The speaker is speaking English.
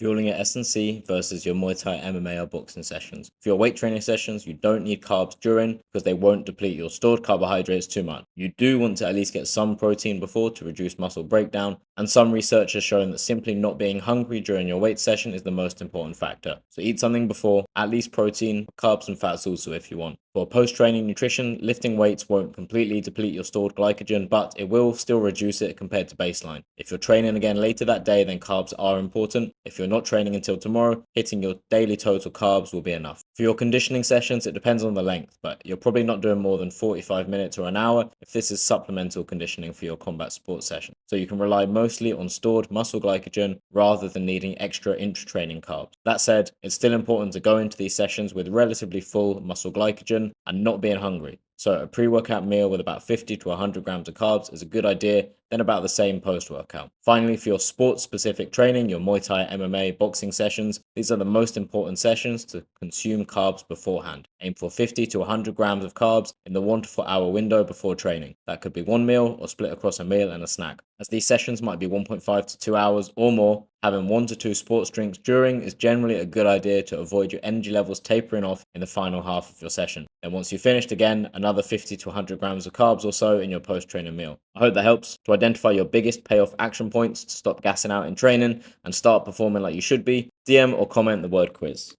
fueling your S&C versus your Muay Thai, MMA, or boxing sessions. For your weight training sessions, you don't need carbs during because they won't deplete your stored carbohydrates too much. You do want to at least get some protein before to reduce muscle breakdown, and some research has shown that simply not being hungry during your weight session is the most important factor. So eat something before, at least protein, carbs and fats also if you want. For post-training nutrition, lifting weights won't completely deplete your stored glycogen, but it will still reduce it compared to baseline. If you're training again later that day, then carbs are important. If you're not training until tomorrow, hitting your daily total carbs will be enough. For your conditioning sessions, it depends on the length, but you're probably not doing more than 45 minutes or an hour if this is supplemental conditioning for your combat sports session. So you can rely mostly on stored muscle glycogen rather than needing extra intra-training carbs. That said, it's still important to go into these sessions with relatively full muscle glycogen and not being hungry. So a pre-workout meal with about 50 to 100 grams of carbs is a good idea, then about the same post-workout. Finally, for your sports-specific training, your Muay Thai, MMA, boxing sessions, these are the most important sessions to consume carbs beforehand. Aim for 50 to 100 grams of carbs in the 1 to 4 hour window before training. That could be one meal or split across a meal and a snack. As these sessions might be 1.5 to 2 hours or more, having 1 to 2 sports drinks during is generally a good idea to avoid your energy levels tapering off in the final half of your session. And once you've finished, again, another 50 to 100 grams of carbs or so in your post-training meal. I hope that helps to identify your biggest payoff action points to stop gassing out in training and start performing like you should be. DM or comment the word quiz.